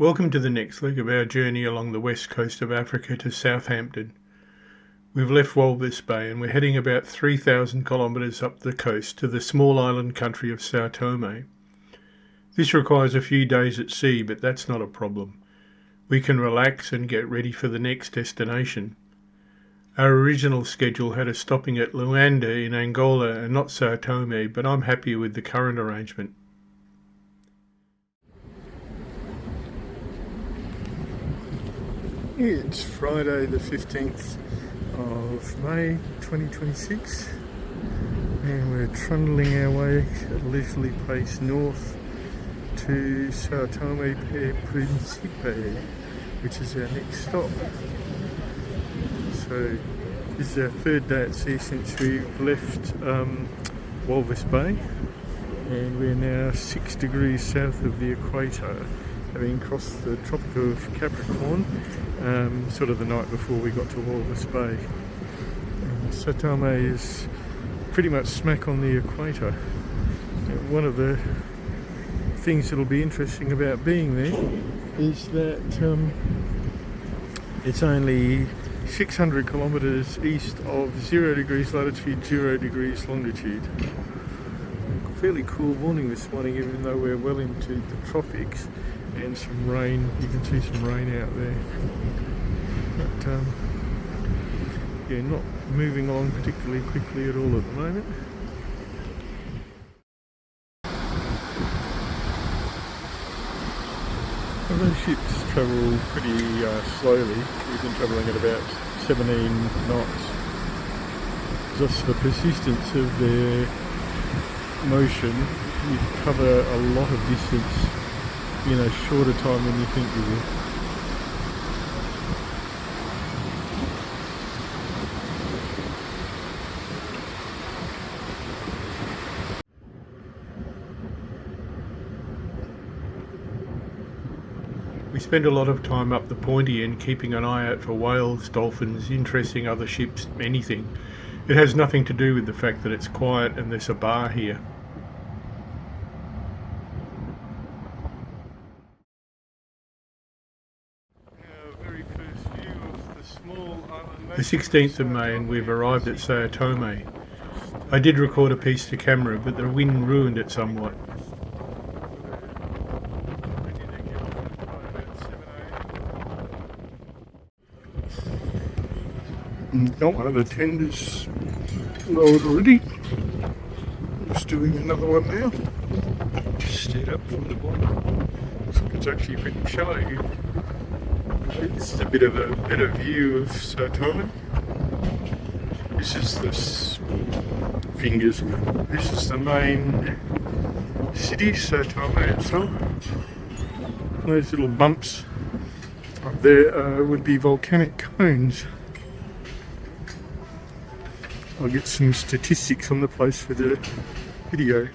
Welcome to the next leg of our journey along the west coast of Africa to Southampton. We've left Walvis Bay and we're heading about 3,000 kilometres up the coast to the small island country of São Tomé. This requires a few days at sea, but that's not a problem. We can relax and get ready for the next destination. Our original schedule had us stopping at Luanda in Angola and not São Tomé, but I'm happy with the current arrangement. It's Friday the 15th of May 2026 and we're trundling our way at a leisurely pace north to São Tomé Príncipe, which is our next stop. So this is our third day at sea since we've left Walvis Bay, and we're now 6 degrees south of the equator, having crossed the Tropic of Capricorn sort of the night before we got to Walvis Bay. São Tomé is pretty much smack on the equator. One of the things that'll be interesting about being there is that it's only 600 kilometres east of 0 degrees latitude, 0 degrees longitude. Fairly cool morning this morning, even though we're well into the tropics, and some rain. You can see some rain out there, but yeah, not moving along particularly quickly at all at the moment. Well, those ships travel pretty slowly. We've been travelling at about 17 knots. Just the persistence of their motion, you cover a lot of distance in a shorter time than you think you will. We spend a lot of time up the pointy end keeping an eye out for whales, dolphins, interesting other ships, anything. It has nothing to do with the fact that it's quiet and there's a bar here. The 16th of May and we've arrived at São Tomé. I did record a piece to camera, but the wind ruined it somewhat. Got one of the tenders lowered already. Just doing another one now. Just steered up from the bottom. Looks like it's actually pretty shallow here. This is a bit of a better view of São Tomé. This is This is the main city, São Tomé itself. Those little bumps up there would be volcanic cones. I'll get some statistics on the place for the video.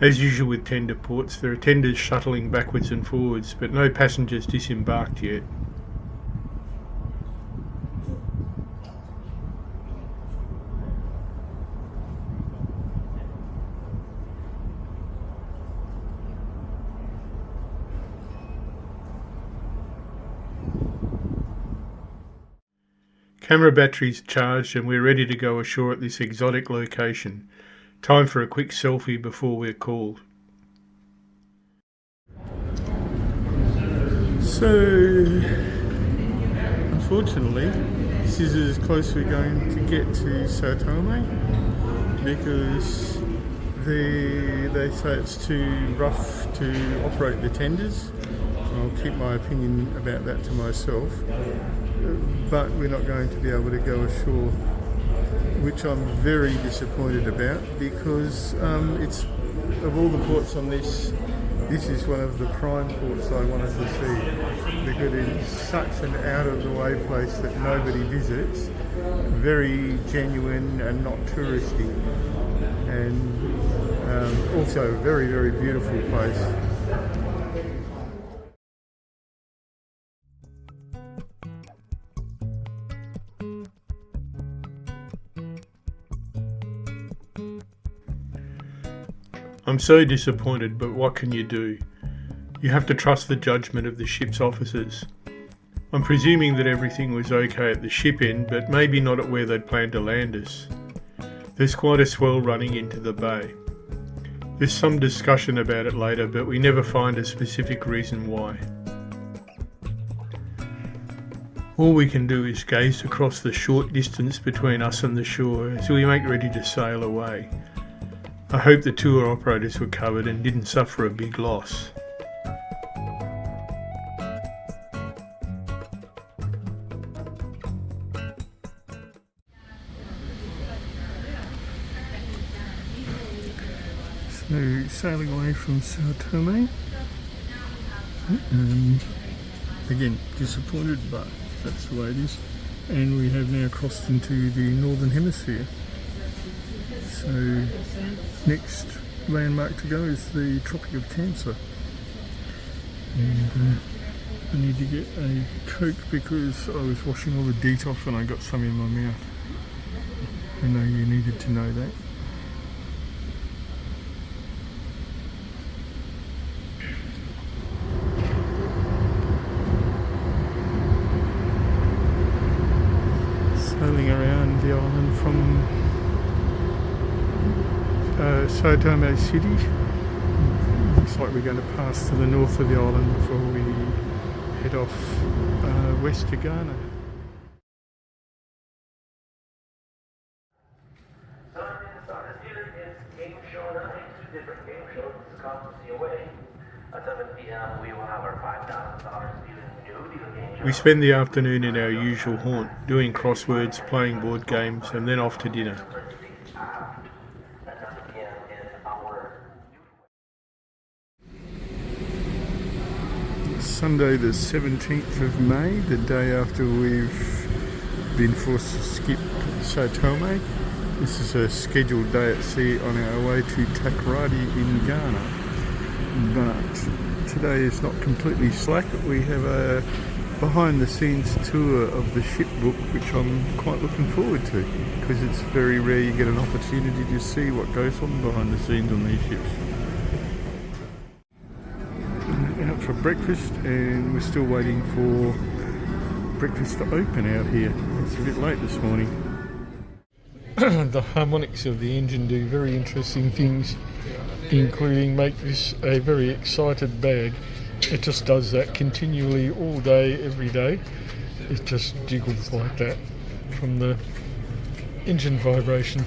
As usual with tender ports, there are tenders shuttling backwards and forwards, but no passengers disembarked yet. Camera batteries charged and we're ready to go ashore at this exotic location. Time for a quick selfie before we're called. So, unfortunately, this is as close as we're going to get to São Tomé, because they say it's too rough to operate the tenders. I'll keep my opinion about that to myself, but we're not going to be able to go ashore, which I'm very disappointed about, because it's, of all the ports on this is one of the prime ports I wanted to see, because it's such an out-of-the-way place that nobody visits, very genuine and not touristy, and also a very, very beautiful place. I'm so disappointed, but what can you do? You have to trust the judgment of the ship's officers. I'm presuming that everything was okay at the ship end, but maybe not at where they'd planned to land us. There's quite a swell running into the bay. There's some discussion about it later, but we never find a specific reason why. All we can do is gaze across the short distance between us and the shore as we make ready to sail away. I hope the tour operators were covered and didn't suffer a big loss. So, sailing away from São Tomé. Again, disappointed, but that's the way it is. And we have now crossed into the Northern Hemisphere. So, next landmark to go is the Tropic of Cancer. And I need to get a Coke because I was washing all the DEET off and I got some in my mouth. I know you needed to know that. Sailing around the island from São Tomé City. Looks like we're going to pass to the north of the island before we head off west to Ghana. Different game shows constantly away. At 7 p.m. we will have our $5,000 student game show. We spend the afternoon in our usual haunt, doing crosswords, playing board games, and then off to dinner. Sunday the 17th of May, the day after we've been forced to skip São Tomé. This is a scheduled day at sea on our way to Takoradi in Ghana. But today is not completely slack. We have a behind the scenes tour of the ship book, which I'm quite looking forward to because it's very rare you get an opportunity to see what goes on behind the scenes on these ships. Out for breakfast, and we're still waiting for breakfast to open out here. It's a bit late this morning. The harmonics of the engine do very interesting things, including make this a very excited bag. It just does that continually all day, every day. It just jiggles like that from the engine vibration.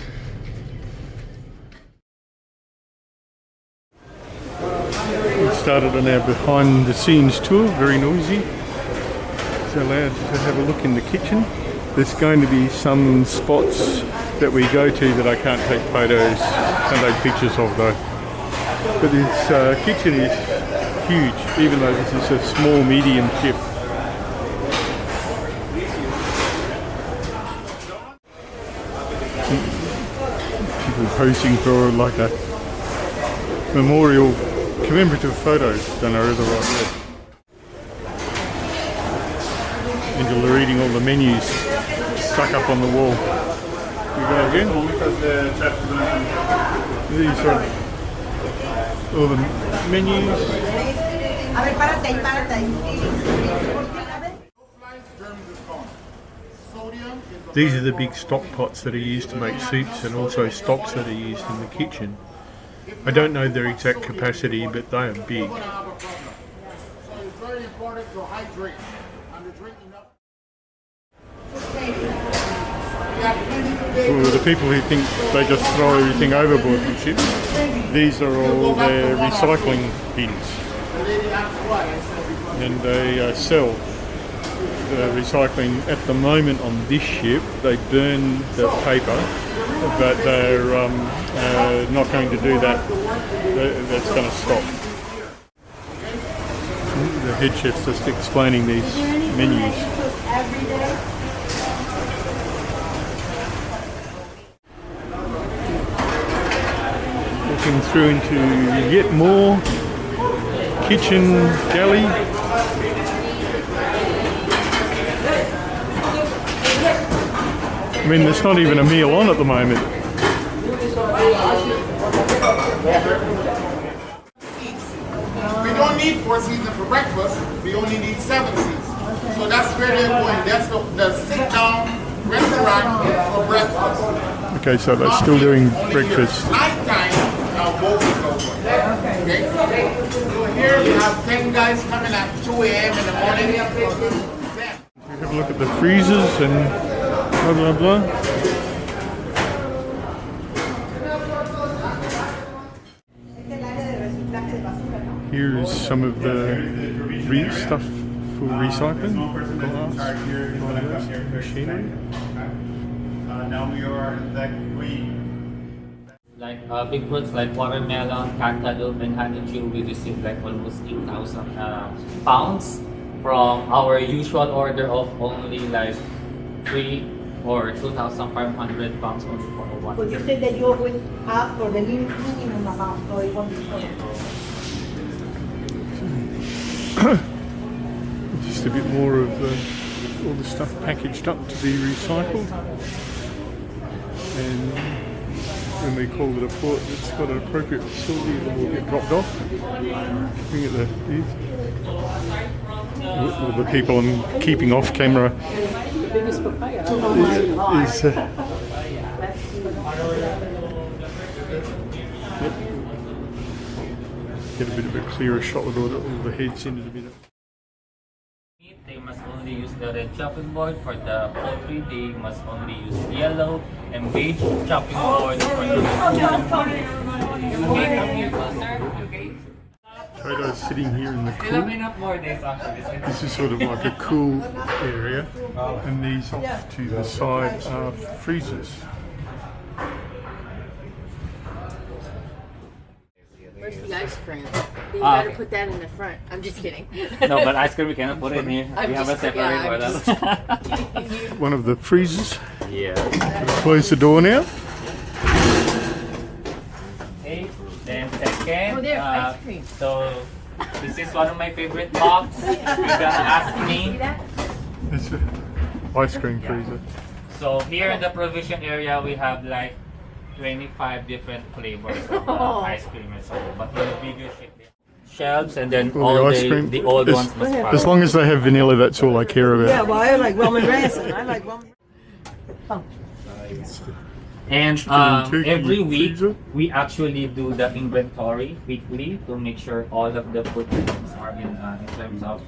We started on our behind the scenes tour, very noisy. It's allowed to have a look in the kitchen. There's going to be some spots that we go to that I can't take photos, can't take pictures of though. But this kitchen is huge, even though this is a small medium ship. People posing for like a memorial commemorative photos, don't know whether right there. Angela reading all the menus stuck up on the wall. We go again? These are all the menus. These are the big stock pots that are used to make soups and also stocks that are used in the kitchen. I don't know their exact capacity, but they are big. So it's very important to hydrate and to drink enough. For the people who think they just throw everything overboard from ships, these are all their recycling bins. And they sell the recycling at the moment on this ship. They burn the paper, but they're not going to do that. That's going to stop. The head chef's just explaining these menus. Looking through into yet more kitchen galley. I mean, there's not even a meal on at the moment. We don't need 4 seasons for breakfast. We only need 7 seasons. So that's where they're going. That's the sit-down restaurant for breakfast. Okay, so they're still doing breakfast. Nighttime, both is open. Okay. So here we have 10 guys coming at 2 a.m. in the morning. We have a look at the freezers and blah blah blah. Here is some of the stuff for recycling. Glass, machinery. Now we are like big fruits like watermelon, cantaloupe, and honeydew. We received like almost 8,000 pounds from our usual order of only like 3 or 2,500 pounds only for one. But you said that you always ask for the minimum amount, so it won't be Just a bit more of all the stuff packaged up to be recycled. And when we call it a port, it's got an appropriate facility that will get dropped off. Looking at all the people I'm keeping off camera is yep. Get a bit of a clearer shot with all the heads in it a bit. They must only use the red chopping board. For the poultry, they must only use yellow and beige chopping board for the Toto's sitting here in the cool. This is sort of like a cool area, and these off to the side are freezers. Where's the ice cream? You better put that in the front. I'm just kidding. No, but ice cream we cannot put in here. We have a separate for that. One of the freezers. Yeah. Close the door now. Okay. Then second. Oh, there, ice cream. So this is one of my favorite box. You're gonna ask me. It's an ice cream freezer. So here in the provision area, we have like 25 different flavors of ice cream and so on. But in the bigger shelves, and then all the old ones must follow. As long as they have vanilla, that's all I care about. Yeah, well, I like Roman raisin. I like Roman. And turkey every week freezer. we actually do the inventory weekly to make sure all of the food items are in terms of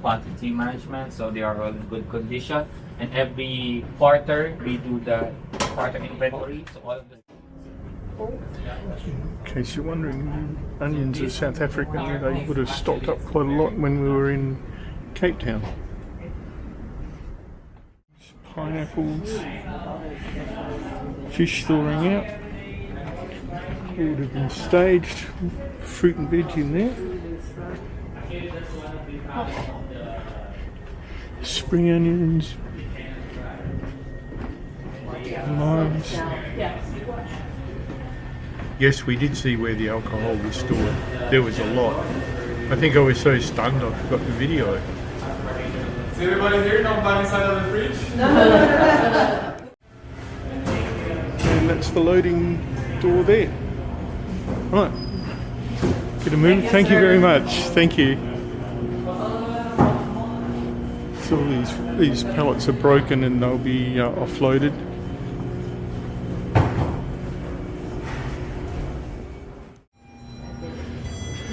quantity management, so they are all in good condition. And every quarter we do the quarter inventory, so all of the. In case you're wondering, the onions are South African. They would have stocked up quite a lot when we were in Cape Town. Pineapples, fish thawing out. All would have been staged. Fruit and veg in there. Spring onions, limes. Yes, we did see where the alcohol was stored. There was a lot. I think I was so stunned I forgot the video. Is everybody here not by inside of the fridge? And that's the loading door there. Right. Get a move. Thank you very much. Thank you. So these pallets are broken and they'll be offloaded.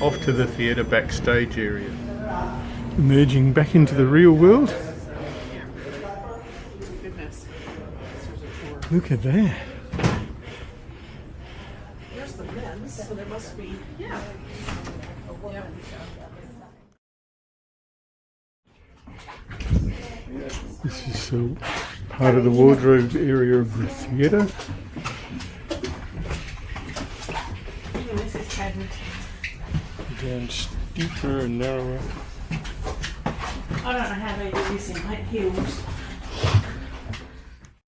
Off to the theatre backstage area. Emerging back into the real world. Look at that. There's the men's, so there must be, yeah. A woman. This is part of the wardrobe area of the theatre. This is Pageant. Down steeper and narrower. I don't know how they do this in high heels.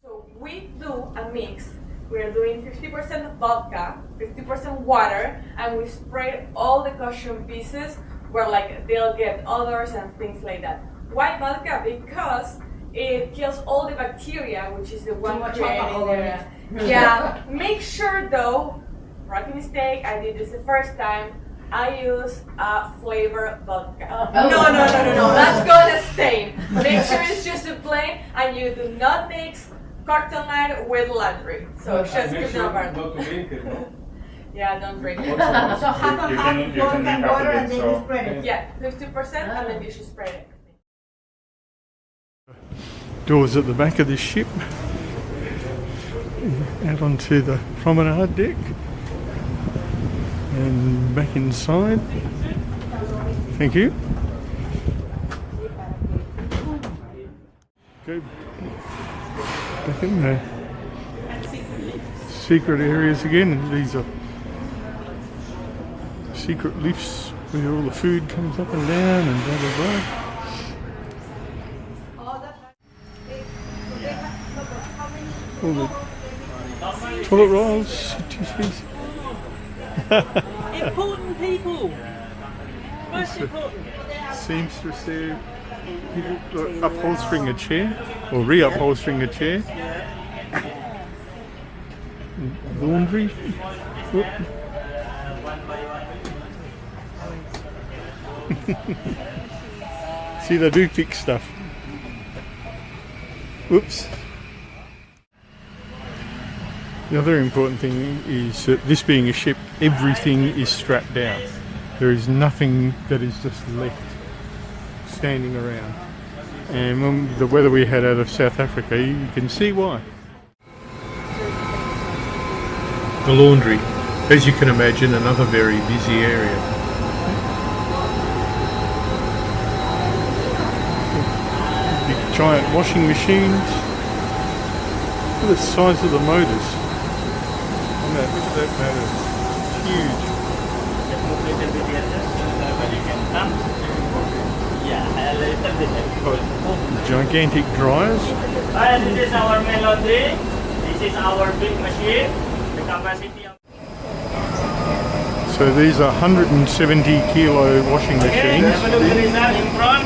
So we do a mix. We're doing 50% vodka, 50% water, and we spray all the cushion pieces where like they'll get odors and things like that. Why vodka? Because it kills all the bacteria, which is the one creating there. Yeah. Make sure though rookie mistake. I did this the first time. I use a flavor vodka. Oh. No. That's gonna stain. Make sure it's just a plain, and you do not mix cocktail night with laundry. So just Make keep sure that not to drink it, no? Yeah, don't drink it. So half and half vodka and water and then you spread it. Yeah, 50%, and then you should spray it. Doors at the back of the ship. Out onto the promenade deck. And back inside. Thank you. Go back in there. Secret areas again. These are secret lifts where all the food comes up and down and blah blah blah. All the toilet rolls, tissues. Important people. Most important. Seamstress there. People upholstering a chair or reupholstering a chair. Laundry. Whoop. See, they do fix stuff. Whoops. The other important thing is that this being a ship, everything is strapped down. There is nothing that is just left standing around. And when the weather we had out of South Africa, you can see why. The laundry. As you can imagine, another very busy area. Big giant washing machines. Look at the size of the motors. On that motor. Huge. Gigantic dryers. And this is our main laundry. This is our big machine. The capacity of... So these are 170 kilo washing machines. In front.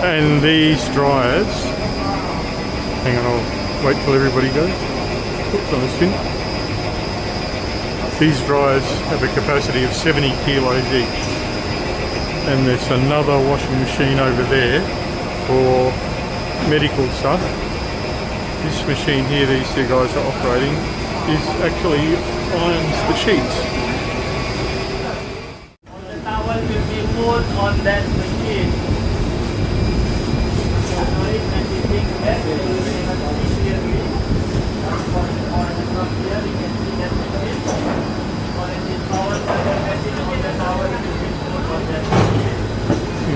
And these dryers. Hang on, I'll wait till everybody goes. Oops, on the spin. These dryers have a capacity of 70 kilos each. And there's another washing machine over there for medical stuff. This machine here, these two guys are operating, is actually irons the sheets. The towel will be put on that machine.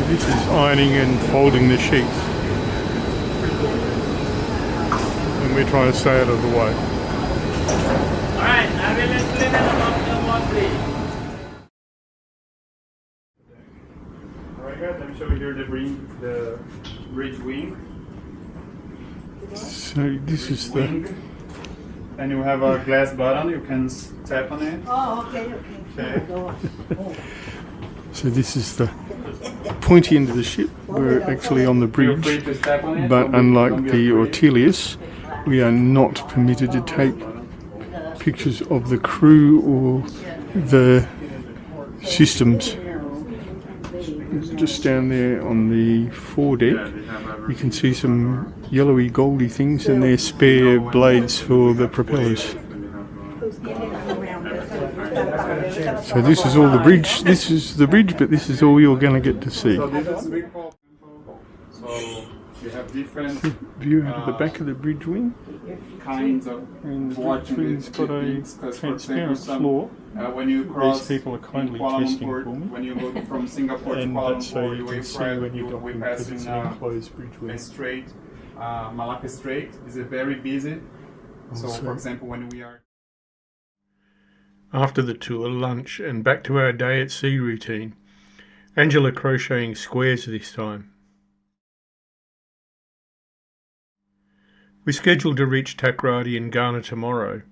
This is ironing and folding the sheets. And we're trying to stay out of the way. Alright, I will explain about the laundry. Alright guys, let me show you here the bridge wing. So this is the... Wing. And you have a glass button, you can tap on it. Oh, okay. Okay. So this is the pointy end of the ship. We're actually on the Feel bridge, free to step on it. but unlike the Ortelius, we are not permitted to take pictures of the crew or the systems. Just down there on the foredeck, you can see some yellowy goldy things, and they're spare blades for the propellers. So this is all the bridge. This is the bridge, but this is all you're going to get to see. So this is big hall. So you have different View out of the back of the bridge wing, kinds of and the bridge watching wing's got a techniques, 'cause for example, transparent floor. when you cross These people are kindly Kuala testing Lumpur, for me. when you go from Singapore to And Kuala that's so Lumpur, you you can see when you're we docking, pass because it's in an enclosed bridge a wing. strait, Malacca Strait is very busy. So Also- for example, when we are After the tour, lunch, and back to our day at sea routine. Angela crocheting squares this time. We scheduled to reach Takrady in Ghana tomorrow.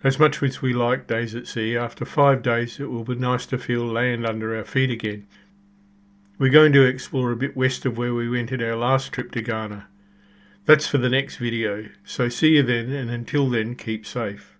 As much as we like days at sea, after 5 days it will be nice to feel land under our feet again. We're going to explore a bit west of where we went in our last trip to Ghana. That's for the next video, so see you then, and until then, keep safe.